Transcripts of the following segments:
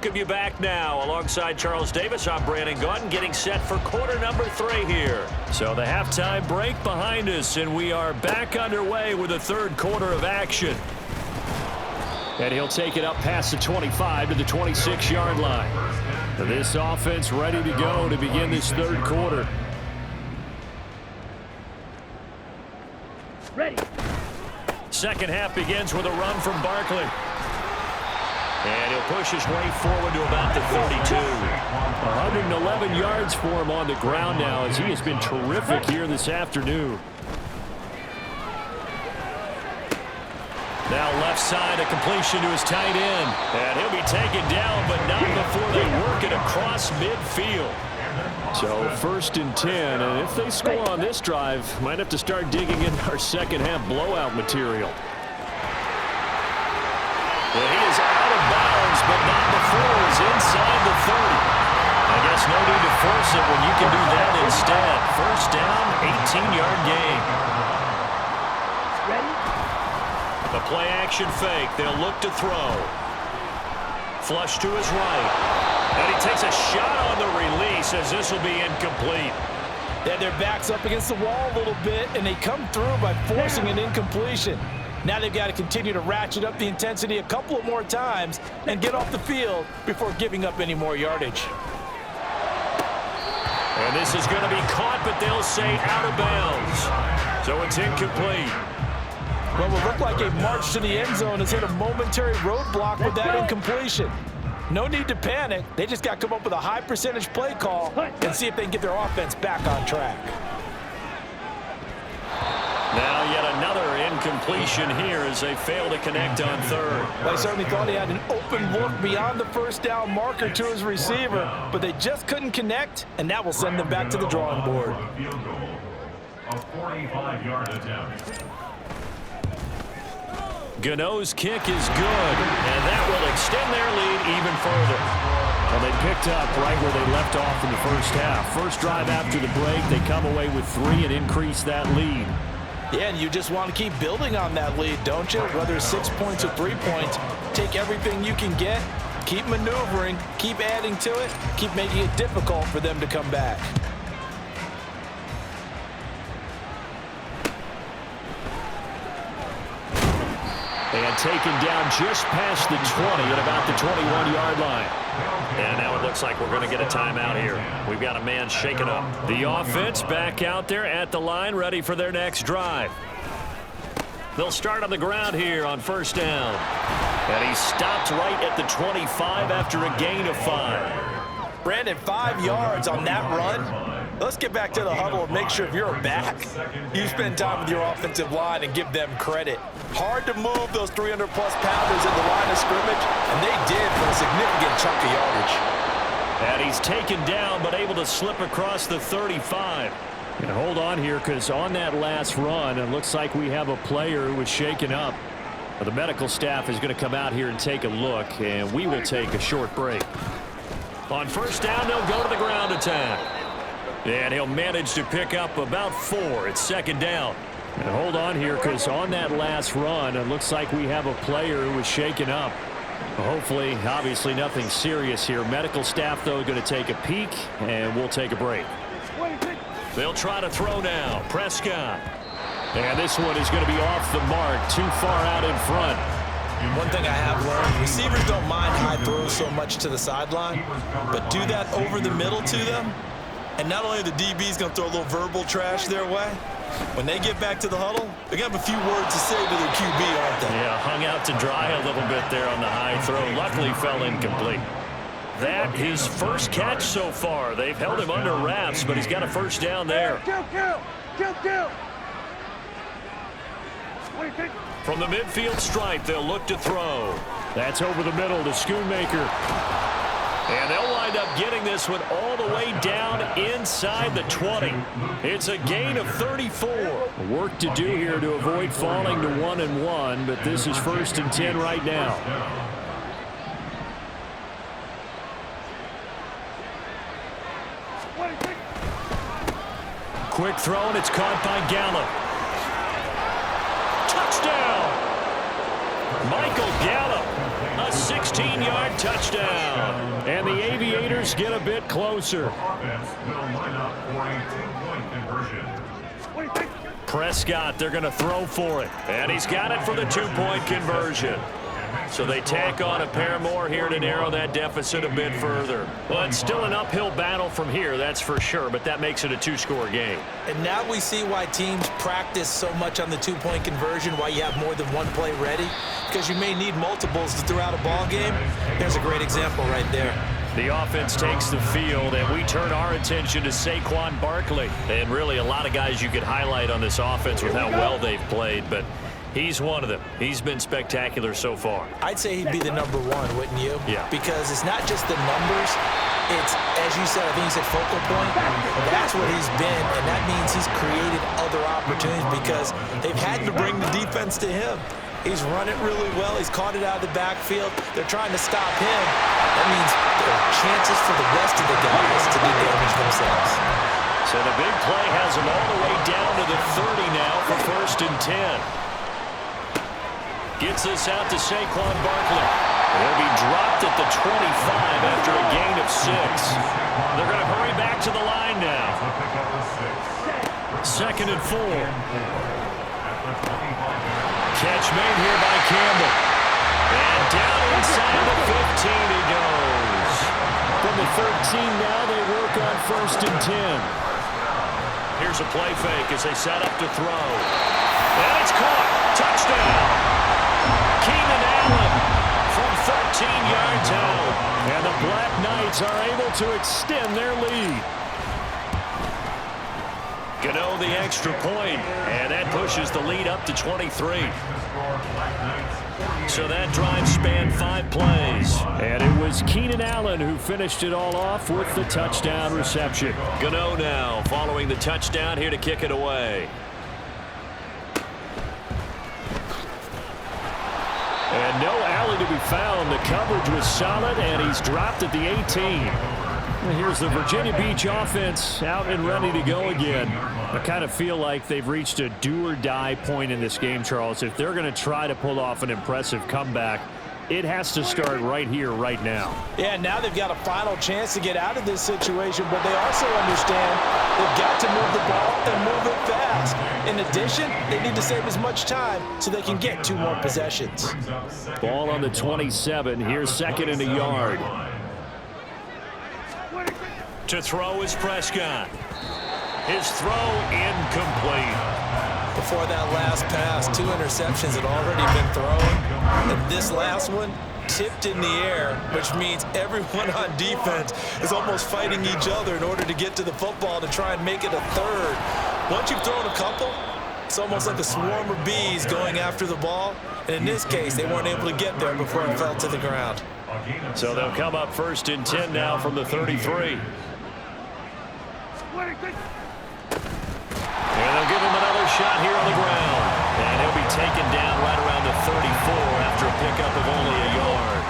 welcome you back now. Alongside Charles Davis, I'm Brandon Gaudin, getting set for quarter number 3 here. So the halftime break behind us, and we are back underway with the third quarter of action. And he'll take it up past the 25 to the 26-yard line. This offense ready to go to begin this third quarter. Ready. Second half begins with a run from Barkley. And he'll push his way forward to about the 32. 111 yards for him on the ground now as he has been terrific here this afternoon. Now left side, a completion to his tight end. And he'll be taken down, but not before they work it across midfield. So first and 10, and if they score on this drive, might have to start digging in our second half blowout material. Well, he is out of bounds, but not before he's inside the 30. I guess no need to force it when you can do that instead. First down, 18-yard gain. Ready. The play action fake. They'll look to throw. Flush to his right. And he takes a shot on the release as this will be incomplete. Yeah, their back's up against the wall a little bit, and they come through by forcing an incompletion. Now they've got to continue to ratchet up the intensity a couple of more times and get off the field before giving up any more yardage. And this is going to be caught, but they'll say out of bounds. So it's incomplete. Well, it will look like a march to the end zone has hit a momentary roadblock with that incompletion. No need to panic. They just got to come up with a high percentage play call and see if they can get their offense back on track. Now yet another incompletion here as they fail to connect on third. Well, I certainly thought he had an open look beyond the first down marker to his receiver, but they just couldn't connect, and that will send them back to the drawing board. A 45-yard attempt. Gano's kick is good, and that will extend their lead even further. Well, they picked up right where they left off in the first half. First drive after the break, they come away with 3 and increase that lead. Yeah, and you just want to keep building on that lead, don't you? Whether it's 6 points or 3 points, take everything you can get, keep maneuvering, keep adding to it, keep making it difficult for them to come back. And taken down just past the 20 at about the 21-yard line. And now it looks like we're going to get a timeout here. We've got a man shaken up. The offense back out there at the line, ready for their next drive. They'll start on the ground here on first down. And he stopped right at the 25 after a gain of 5. Brandon, 5 yards on that run. Let's get back to the huddle and make sure if you're back, you spend time with your offensive line and give them credit. Hard to move those 300-plus pounders in the line of scrimmage, and they did for a significant chunk of yardage. And he's taken down, but able to slip across the 35. And hold on here, because on that last run, it looks like we have a player who was shaken up. The medical staff is going to come out here and take a look, and we will take a short break. On first down, they'll go to the ground attack. And he'll manage to pick up about 4. It's second down. And hold on here, because on that last run, it looks like we have a player who was shaken up. Hopefully, obviously nothing serious here. Medical staff, though, going to take a peek, and we'll take a break. They'll try to throw now. Prescott. And this one is going to be off the mark, too far out in front. One thing I have learned, receivers don't mind high throws so much to the sideline, but do that over the middle to them, and not only are the DBs going to throw a little verbal trash their way, when they get back to the huddle, they're going to have a few words to say to their QB, aren't they? Yeah, hung out to dry a little bit there on the high throw. Luckily fell incomplete. That his first catch so far. They've held him under wraps, but he's got a first down there. Kill. From the midfield stripe, they'll look to throw. That's over the middle to Schoonmaker. And they'll wind up getting this one all the way down inside the 20. It's a gain of 34. Work to do here to avoid falling to 1-1, but this is first and 10 right now. Quick throw, and it's caught by Gallup. Touchdown! Michael Gallup, a 16-yard touchdown. And the Aviators get a bit closer. Offense will line up for a 2-point conversion. Prescott, they're going to throw for it. And he's got it for the 2-point conversion. So they tack on a pair more here to narrow that deficit a bit further. Well, it's still an uphill battle from here, that's for sure, but that makes it a 2-score game. And now we see why teams practice so much on the 2-point conversion, why you have more than one play ready, because you may need multiples throughout a ball game. There's a great example right there. The offense takes the field, and we turn our attention to Saquon Barkley. And really a lot of guys you could highlight on this offense with how well they've played, but he's one of them. He's been spectacular so far. I'd say he'd be the number one, wouldn't you? Yeah. Because it's not just the numbers. It's, as you said, I think you said focal point. That's what he's been, and that means he's created other opportunities because they've had to bring the defense to him. He's run it really well. He's caught it out of the backfield. They're trying to stop him. That means there are chances for the rest of the guys to do damage themselves. So the big play has him all the way down to the 30 now for 1st and 10. Gets this out to Saquon Barkley. He'll be dropped at the 25 after a gain of 6. They're going to hurry back to the line now. 2nd and 4. Catch made here by Campbell. And down inside the 15 he goes. From the 13 now, they work on 1st and 10. Here's a play fake as they set up to throw. And it's caught. Touchdown. Keenan Allen from 13 yards out. And the Black Knights are able to extend their lead. Gano the extra point, and that pushes the lead up to 23. So that drive spanned 5 plays. And it was Keenan Allen who finished it all off with the touchdown reception. Gano now following the touchdown here to kick it away. And no alley to be found. The coverage was solid, and he's dropped at the 18. Here's the Virginia Beach offense out and ready to go again. I kind of feel like they've reached a do-or-die point in this game, Charles. If they're going to try to pull off an impressive comeback, it has to start right here, right now. Yeah, now they've got a final chance to get out of this situation, but they also understand they've got to move the ball and move it fast. In addition, they need to save as much time so they can get 2 more possessions. Ball on the 27. Here's 2nd and a yard. To throw is Prescott. His throw incomplete. Before that last pass, 2 interceptions had already been thrown. And this last one tipped in the air, which means everyone on defense is almost fighting each other in order to get to the football to try and make it a 3rd. Once you've thrown a couple, it's almost like a swarm of bees going after the ball. And in this case, they weren't able to get there before it fell to the ground. So they'll come up 1st and 10 now from the 33. And they'll give him another shot here on the ground. And he'll be taken down right around the 34 after a pickup of only a yard.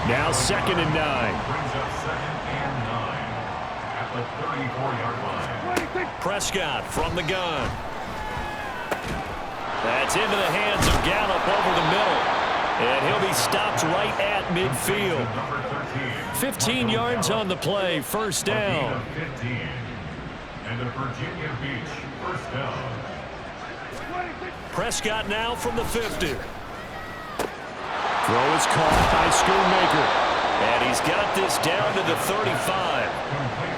Now 2nd and 9. Brings up 2nd and 9 at the 34-yard line. Prescott from the gun. That's into the hands of Gallup over the middle. And he'll be stopped right at midfield. 15 yards on the play, 1st down. 15. And the Virginia Beach 1st down. Prescott now from the 50. Throw is caught by Schoonmaker. And he's got this down to the 35.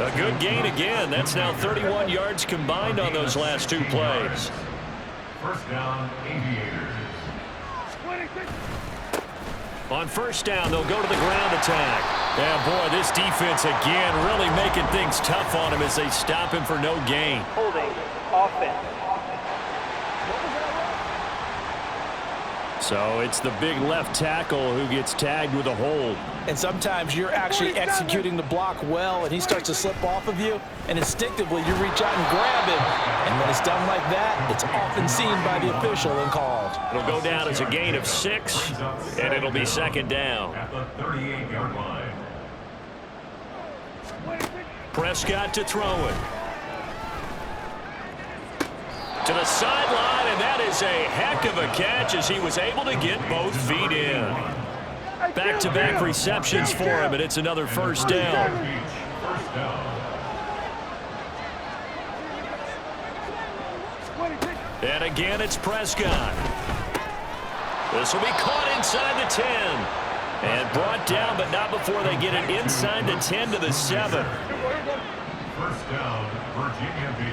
A good gain again. That's now 31 yards combined on those last 2 plays. 1st down, Aviators. On 1st down, they'll go to the ground attack. Yeah, boy, this defense again really making things tough on him as they stop him for no gain. Holding offense. So it's the big left tackle who gets tagged with a hold. And sometimes you're actually executing the block well, and he starts to slip off of you, and instinctively you reach out and grab him. And when it's done like that, it's often seen by the official and called. It'll go down as a gain of 6, and it'll be 2nd down. At the 38-yard line. Prescott to throw it. To the sideline, and that is a heck of a catch as he was able to get both feet in. Back-to-back receptions for him, and it's another first down. First down. And again, it's Prescott. This will be caught inside the 10. And brought down, but not before they get it inside the 10 to the 7. First down, Virginia Beach.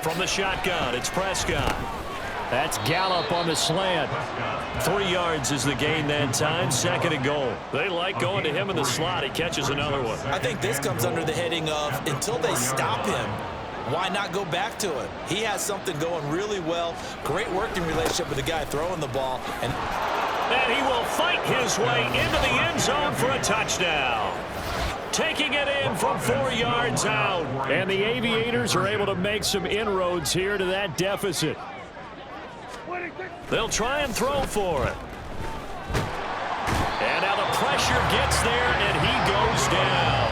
From the shotgun, it's Prescott. That's Gallup on the slant. 3 yards is the gain that time, 2nd and goal. They like going to him in the slot. He catches another one. I think this comes under the heading of until they stop him, why not go back to it? He has something going really well. Great working relationship with the guy throwing the ball. And he will fight his way into the end zone for a touchdown. Taking it in from 4 yards out. And the Aviators are able to make some inroads here to that deficit. They'll try and throw for it. And now the pressure gets there, and he goes down.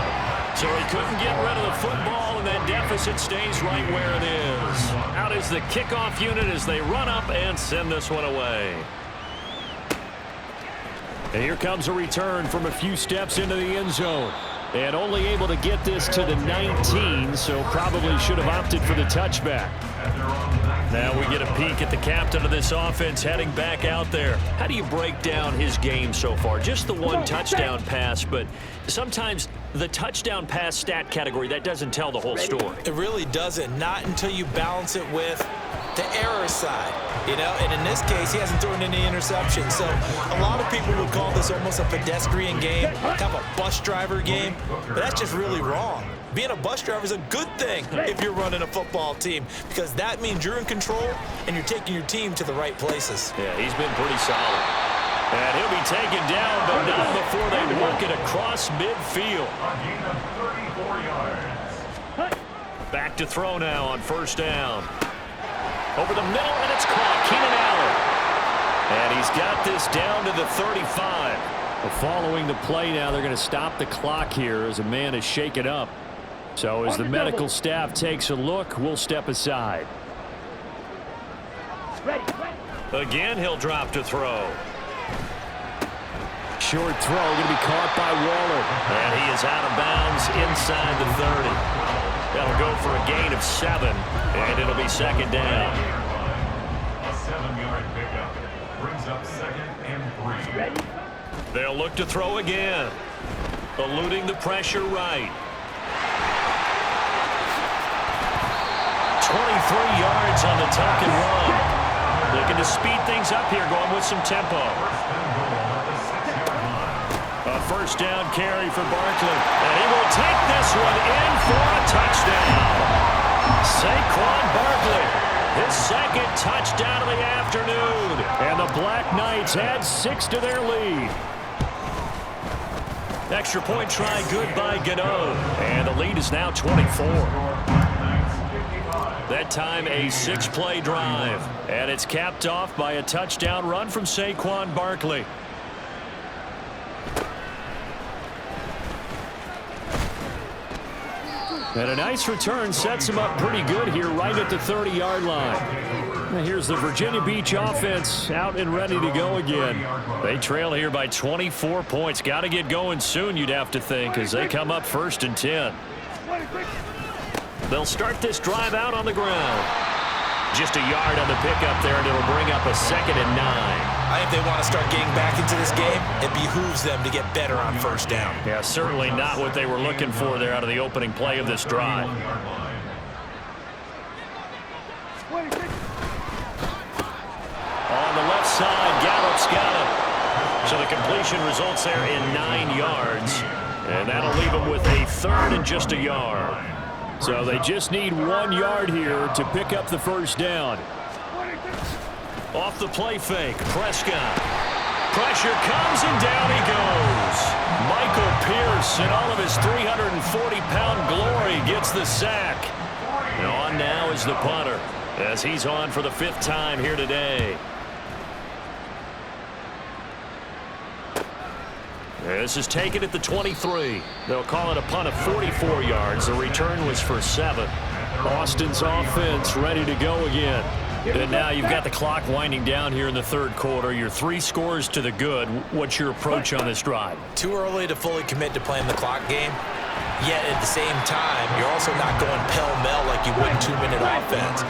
So he couldn't get rid of the football, and that deficit stays right where it is. Out is the kickoff unit as they run up and send this one away. And here comes a return from a few steps into the end zone. And only able to get this to the 19, so probably should have opted for the touchback. Now we get a peek at the captain of this offense heading back out there. How do you break down his game so far? Just the one touchdown pass, but sometimes the touchdown pass stat category, that doesn't tell the whole story. it really doesn't, not until you balance it with the error side, you know, and in this case, he hasn't thrown any interceptions. So a lot of people would call this almost a pedestrian game, kind of a bus driver game, but that's just really wrong. Being a bus driver is a good thing if you're running a football team, because that means you're in control and you're taking your team to the right places. Yeah, he's been pretty solid. And he'll be taken down, but not before they work it across midfield. A gain of 34 yards. Back to throw now on first down. Over the middle, and it's caught. Keenan Allen. And he's got this down to the 35. Well, following the play now, they're going to stop the clock here as a man is shaken up. So as the medical staff takes a look, we'll step aside. Again, he'll drop to throw. Short throw going to be caught by Waller. And he is out of bounds inside the 30. That'll go for a gain of 7, and it'll be 2nd down. A 7-yard pickup brings up 2nd and 3. They'll look to throw again. Eluding the pressure right. 23 yards on the tuck and run. Looking to speed things up here, going with some tempo. A first down carry for Barkley. And he will take this one in for a touchdown. Saquon Barkley, his 2nd touchdown of the afternoon. And the Black Knights add 6 to their lead. Extra point try good by Gano. And the lead is now 24. That time a 6-play drive. And it's capped off by a touchdown run from Saquon Barkley. And a nice return sets him up pretty good here right at the 30-yard line. And here's the Virginia Beach offense out and ready to go again. They trail here by 24 points. Got to get going soon, you'd have to think, as they come up 1st and 10. They'll start this drive out on the ground. Just a yard on the pickup there, and it'll bring up a 2nd and 9. I think they want to start getting back into this game. It behooves them to get better on first down. Yeah, certainly not what they were looking for there out of the opening play of this drive. On the left side, Gallup's got him. So the completion results there in 9 yards. And that'll leave them with a 3rd and just a yard. So they just need 1 yard here to pick up the first down. Off the play fake, Prescott. Pressure comes and down he goes. Michael Pierce in all of his 340-pound glory gets the sack. And on now is the punter as he's on for the 5th time here today. This is taken at the 23. They'll call it a punt of 44 yards. The return was for 7. Austin's offense ready to go again. And now you've got the clock winding down here in the third quarter. You're 3 scores to the good. What's your approach on this drive? Too early to fully commit to playing the clock game. Yet at the same time, you're also not going pell-mell like you would in 2-minute offense.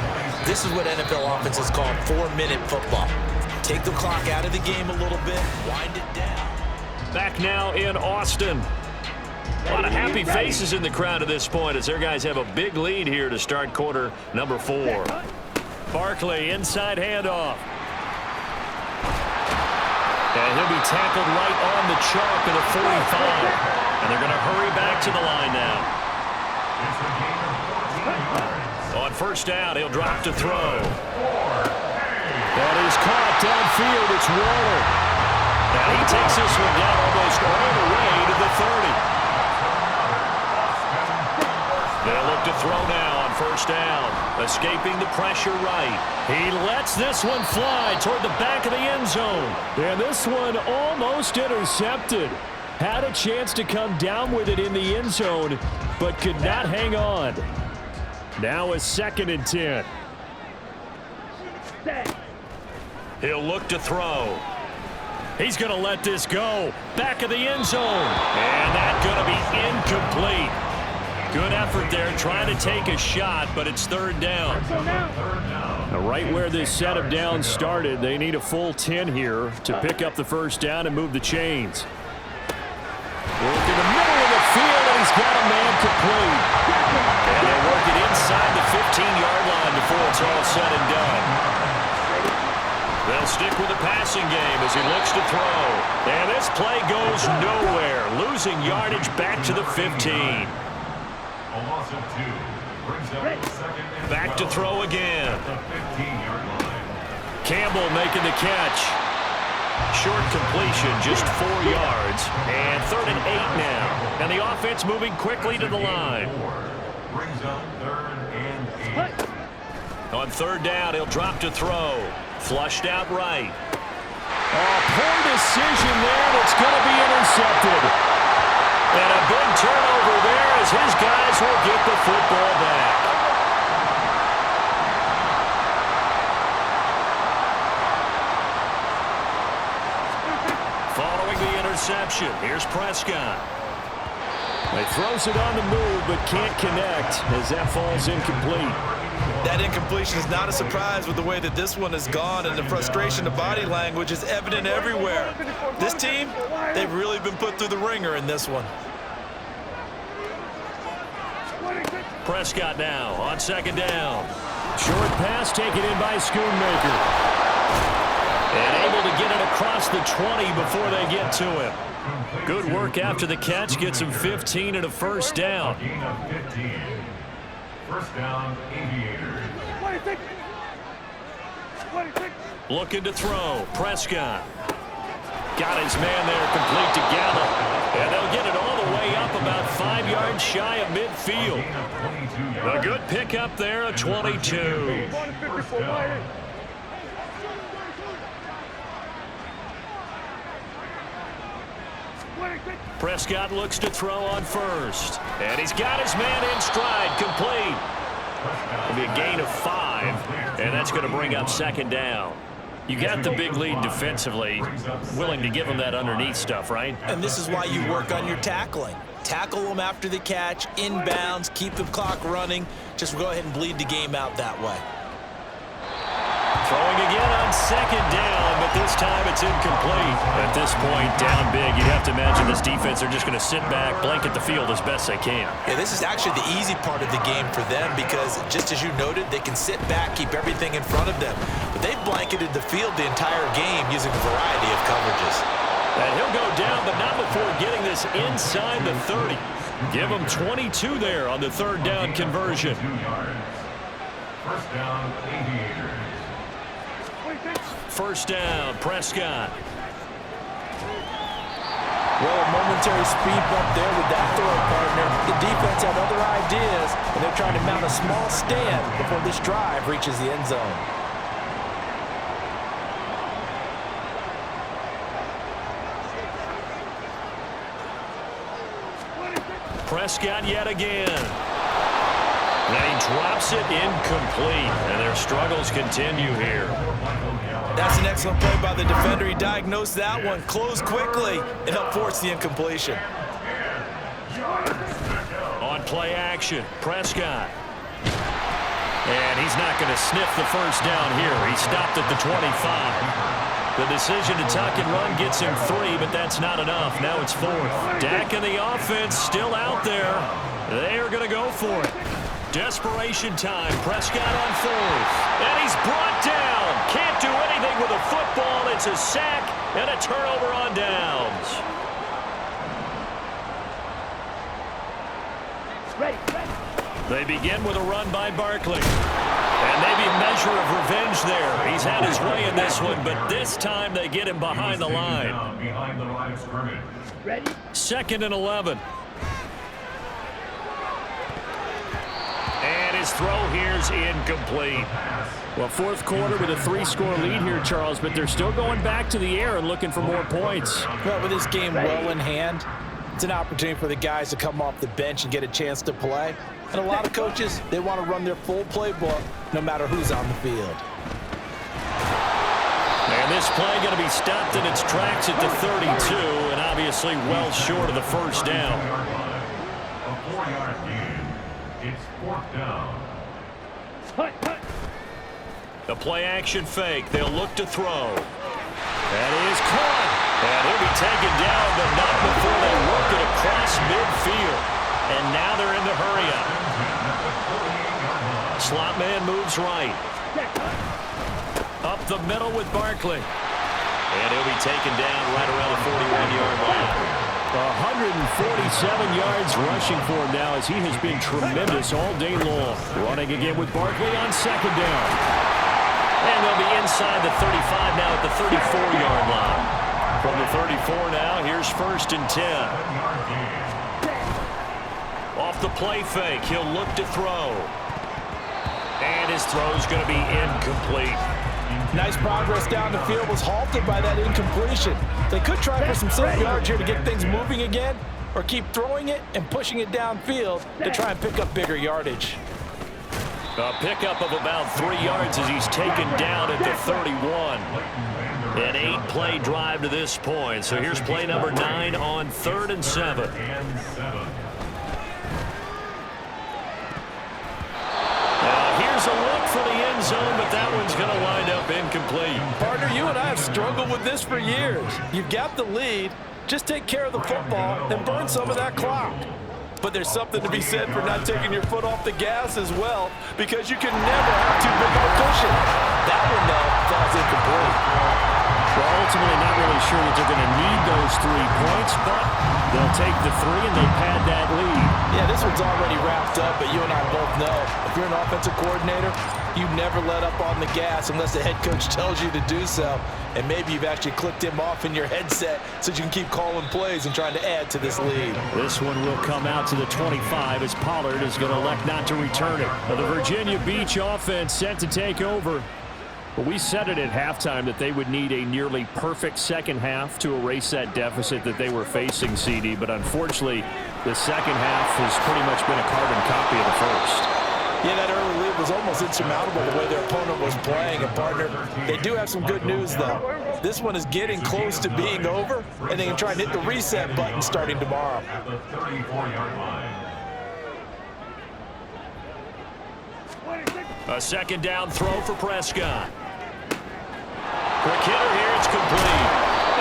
This is what NFL offenses call 4-minute football. Take the clock out of the game a little bit, wind it down. Back now in Austin. A lot of happy faces in the crowd at this point as their guys have a big lead here to start quarter number 4. Barkley, inside handoff. And he'll be tackled right on the chalk at the 45. And they're going to hurry back to the line now. On first down, he'll drop to throw. That is caught downfield. It's Waller. Now he takes this one down almost all the way to the 30. They'll look to throw now on first down. Escaping the pressure right. He lets this one fly toward the back of the end zone. And this one almost intercepted. Had a chance to come down with it in the end zone, but could not hang on. Now a 2nd and 10. He'll look to throw. He's going to let this go. Back of the end zone. And that's going to be incomplete. Good effort there trying to take a shot, but it's 3rd down. Now, right where this set of downs started, they need a full 10 here to pick up the first down and move the chains. Work in the middle of the field, and he's got a man complete. And they'll work it inside the 15-yard line before it's all said and done. They'll stick with the passing game as he looks to throw. And this play goes nowhere, losing yardage back to the 15. Back to throw again. Campbell making the catch. Short completion, just 4 yards. And 3rd and 8 now. And the offense moving quickly to the line. On 3rd down, he'll drop to throw. Flushed out right. Oh, poor decision there. That's going to be intercepted. And a big turnover there as his guys will get the football back. Following the interception, here's Prescott. He throws it on the move but can't connect as that falls incomplete. That incompletion is not a surprise with the way that this one has gone, and the frustration of body language is evident everywhere. This team, they've really been put through the ringer in this one. Prescott now on 2nd down. Short pass taken in by Schoonmaker. And able to get it across the 20 before they get to him. Good work after the catch. Gets him 15 and a first down. First down, Aviators. Looking to throw. Prescott. Got his man there complete to Gallup. And they'll get it all the way up about 5 yards shy of midfield. A good pickup there, a 22. Prescott looks to throw on first. And he's got his man in stride, complete. It'll be a gain of 5. And that's going to bring up 2nd down. You got the big lead defensively, willing to give them that underneath stuff, right? And this is why you work on your tackling. Tackle them after the catch, inbounds, keep the clock running. Just go ahead and bleed the game out that way. Throwing again on 2nd down, but this time it's incomplete. At this point, down big, you'd have to imagine this defense are just going to sit back, blanket the field as best they can. Yeah, this is actually the easy part of the game for them because, just as you noted, they can sit back, keep everything in front of them. But they've blanketed the field the entire game using a variety of coverages. And he'll go down, but not before getting this inside the 30. Give him 22 there on the 3rd down conversion. First down, Aviators. First down, Prescott. Well, a momentary speed bump there with that throw, partner. The defense had other ideas, and they're trying to mount a small stand before this drive reaches the end zone. Prescott yet again. And he drops it incomplete, and their struggles continue here. That's an excellent play by the defender. He diagnosed that one, closed quickly, and helped force the incompletion. On play action, Prescott. And he's not going to sniff the first down here. He stopped at the 25. The decision to tuck and run gets him 3, but that's not enough. Now it's 4th. Dak and the offense still out there. They are going to go for it. Desperation time. Prescott on 4th. And he's brought down. Can't do anything with a football. It's a sack and a turnover on downs. They begin with a run by Barkley. And maybe a measure of revenge there. He's had his way in this one, but this time they get him behind the line. Ready? 2nd and 11. And his throw here's incomplete. Well, 4th quarter with a 3-score lead here, Charles, but they're still going back to the air and looking for more points. Well, with this game well in hand, it's an opportunity for the guys to come off the bench and get a chance to play. And a lot of coaches, they want to run their full playbook no matter who's on the field. And this play going to be stopped in its tracks at the 32, and obviously well short of the first down. A 4-yard gain. It's 4th down. The play action fake. They'll look to throw. That is caught. And he'll be taken down, but not before they work it across midfield. And now they're in the hurry-up. Slot man moves right. Up the middle with Barkley. And he'll be taken down right around the 41-yard line. 147 yards rushing for him now as he has been tremendous all day long. Running again with Barkley on 2nd down. And they'll be inside the 35 now at the 34-yard line. From the 34 now, here's 1st and 10. Off the play fake, he'll look to throw. And his throw's going to be incomplete. Nice progress down the field was halted by that incompletion. They could try for some safe yards here to get things moving again, or keep throwing it and pushing it downfield to try and pick up bigger yardage. A pickup of about 3 yards as he's taken down at the 31. An 8-play drive to this point. So here's play number 9 on 3rd and 7. Here's a look for the end zone, but that one's going to wind up incomplete. Partner, you and I have struggled with this for years. You've got the lead. Just take care of the football and burn some of that clock. But there's something to be said for not taking your foot off the gas as well, because you can never have too big of a cushion. That one, though, falls incomplete. Well, ultimately not really sure that they're going to need those 3 points, but they'll take the 3 and they pad that lead. Yeah, this one's already wrapped up, but you and I both know if you're an offensive coordinator, you never let up on the gas unless the head coach tells you to do so. And maybe you've actually clicked him off in your headset so you can keep calling plays and trying to add to this lead. This one will come out to the 25 as Pollard is going to elect not to return it. The Virginia Beach offense set to take over. But we said it at halftime that they would need a nearly perfect second half to erase that deficit that they were facing, CD. But unfortunately, the second half has pretty much been a carbon copy of the first. Yeah, that early lead was almost insurmountable the way their opponent was playing. And, partner, they do have some good news, though. This one is getting close to being over, and they can try and hit the reset button starting tomorrow. At the 34-yard line. A 2nd down throw for Prescott. Quick hitter here, it's complete.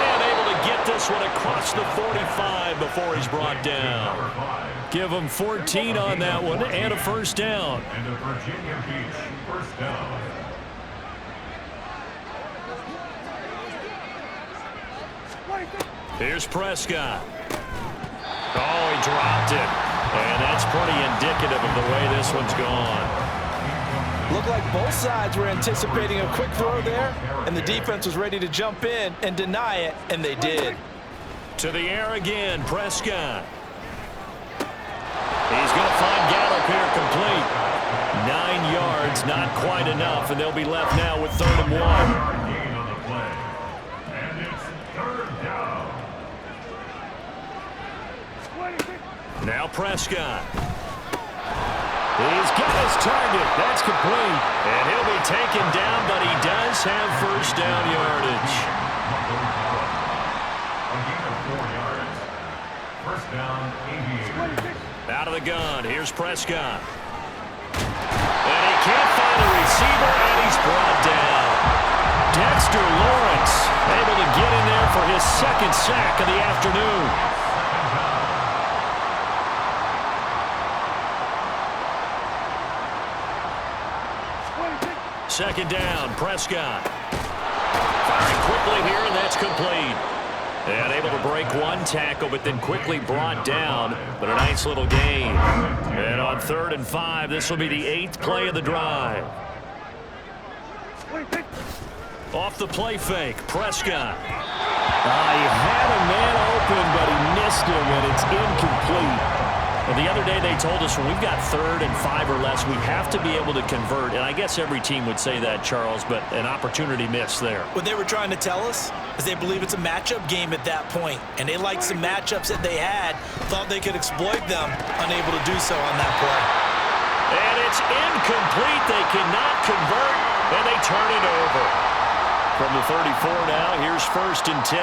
And able to get this one across the 45 before he's brought down. Give him 14 on that one and a 1st down. And a Virginia Beach 1st down. Here's Prescott. Oh, he dropped it. And that's pretty indicative of the way this one's gone. Looked like both sides were anticipating a quick throw there, and the defense was ready to jump in and deny it, and they did. To the air again, Prescott. He's going to find Gallup here complete. 9 yards, not quite enough, and they'll be left now with 3rd and 1. Gain on the play. And it's 3rd down. Now Prescott. He's got his target. That's complete. And he'll be taken down, but he does have first down yardage. A gain of 4 yards. First down, Aviators. Out of the gun, here's Prescott. And he can't find a receiver, and he's brought down. Dexter Lawrence able to get in there for his second sack of the afternoon. Second down, Prescott. Firing quickly here, and that's complete. And able to break one tackle, but then quickly brought down. But a nice little gain. And on 3rd and 5, this will be the 8th play of the drive. Off the play fake, Prescott. He had a man open, but he missed him, and it's incomplete. And the other day they told us when we've got 3rd and 5 or less, we have to be able to convert. And I guess every team would say that, Charles, but an opportunity missed there. What they were trying to tell us is they believe it's a matchup game at that point, and they liked some matchups that they had, thought they could exploit them, unable to do so on that play. And it's incomplete. They cannot convert, and they turn it over. From the 34 now, here's 1st and 10.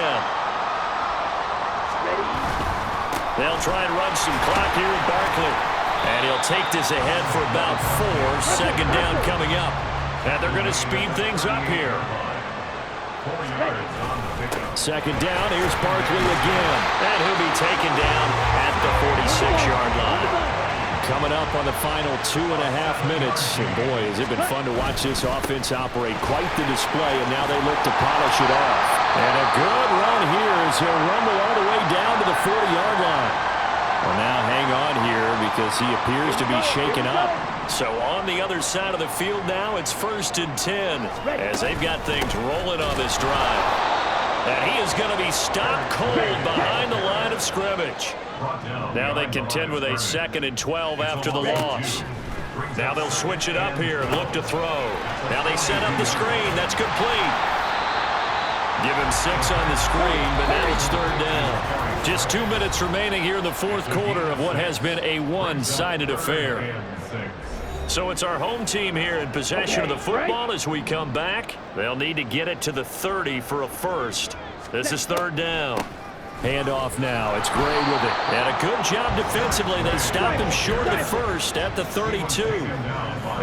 They'll try and run some clock here at Barkley. And he'll take this ahead for about 4. Second down coming up. And they're going to speed things up here. 4 yards on the pickup. Second down, here's Barkley again. And he'll be taken down at the 46-yard line. Coming up on the final 2.5 minutes. And boy, has it been fun to watch this offense operate. Quite the display, and now they look to polish it off. And a good run here as he'll rumble all the way down to the 40-yard line. Well, now hang on here because he appears to be shaken up. So on the other side of the field now, it's 1st and 10 as they've got things rolling on this drive. And he is going to be stopped cold behind the line of scrimmage. Now they contend with a 2nd and 12 after the loss. Now they'll switch it up here and look to throw. Now they set up the screen. That's complete. Give him 6 on the screen, but now it's 3rd down. Just 2 minutes remaining here in the 4th quarter of what has been a one-sided affair. So it's our home team here in possession of the football as we come back. They'll need to get it to the 30 for a first. This is 3rd down. Handoff now. It's Gray with it. And a good job defensively. They stopped him short of the first at the 32.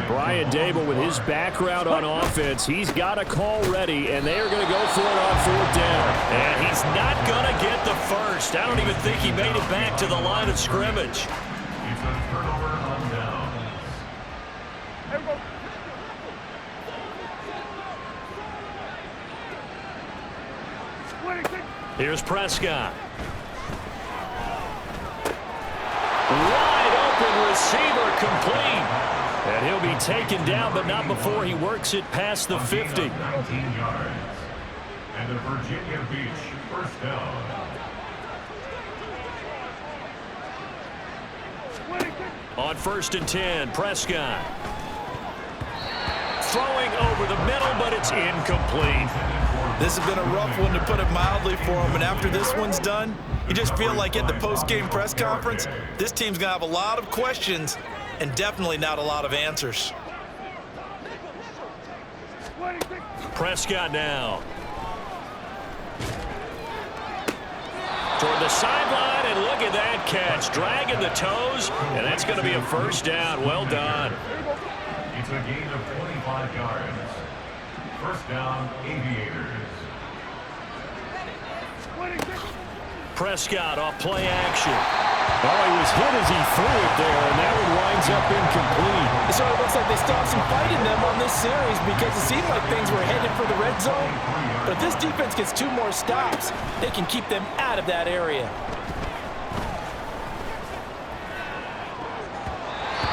Brian Dable, with his background on offense, he's got a call ready, and they are going to go for it on 4th down. And he's not going to get the first. I don't even think he made it back to the line of scrimmage. It's a turnover on downs. Here's Prescott. Wide open receiver complete. And he'll be taken down, but not before he works it past the 50. 19 yards. And the Virginia Beach first down. On 1st and 10, Prescott. Throwing over the middle, but it's incomplete. This has been a rough one, to put it mildly, for him. And after this one's done, you just feel like at the post-game press conference, this team's going to have a lot of questions and definitely not a lot of answers. Prescott now. Toward the sideline, and look at that catch. Dragging the toes, and that's going to be a first down. Well done. It's a gain of 25 yards. First down, Aviators. Prescott off play action. Oh, he was hit as he threw it there, and that one winds up incomplete. So it looks like they still have some fight in them on this series because it seemed like things were headed for the red zone. But if this defense gets 2 more stops, they can keep them out of that area.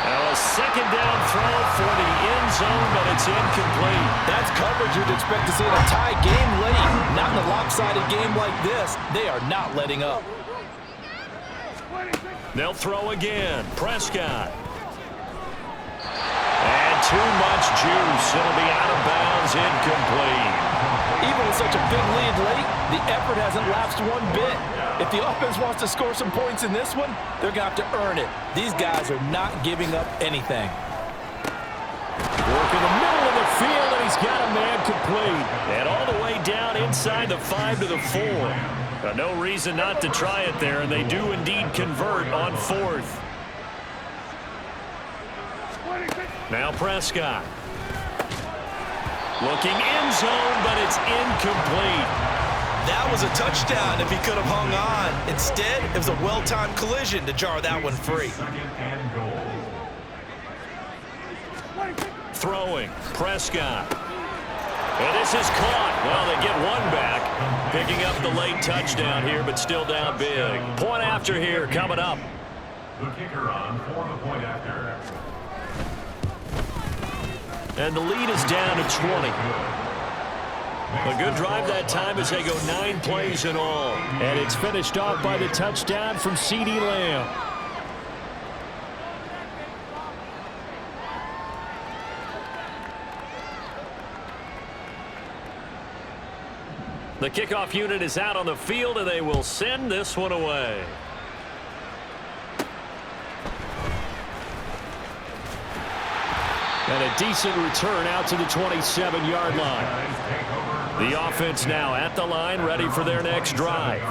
A second down throw for the end zone, but it's incomplete. That's coverage you'd expect to see in a tie game late. Not in a lopsided game like this. They are not letting up. They'll throw again. Prescott. And too much juice. It'll be out of bounds, incomplete. Even with such a big lead late, The effort hasn't lapsed one bit. If the offense wants to score some points in this one, they're going to have to earn it. These guys are not giving up anything. Work in the middle of the field, and he's got a man complete. And all the way down inside the 5 to the 4. No reason not to try it there, and they do indeed convert on 4th. Now Prescott. Looking end zone, but it's incomplete. That was a touchdown if he could have hung on. Instead, it was a well-timed collision to jar that one free. Throwing, Prescott. And this is caught. Well, they get one back. Picking up the late touchdown here, but still down big. Point after here coming up. The kicker on for the point after. And the lead is down to 20. A good drive that time as they go 9 plays in all. And it's finished off by the touchdown from CeeDee Lamb. The kickoff unit is out on the field, and they will send this one away. And a decent return out to the 27-yard line. The offense now at the line, ready for their next drive.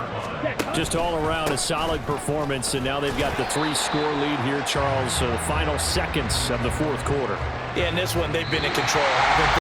Just all around a solid performance, and now they've got the 3-score lead here, Charles. Final seconds of the 4th quarter. Yeah, in this one, they've been in control.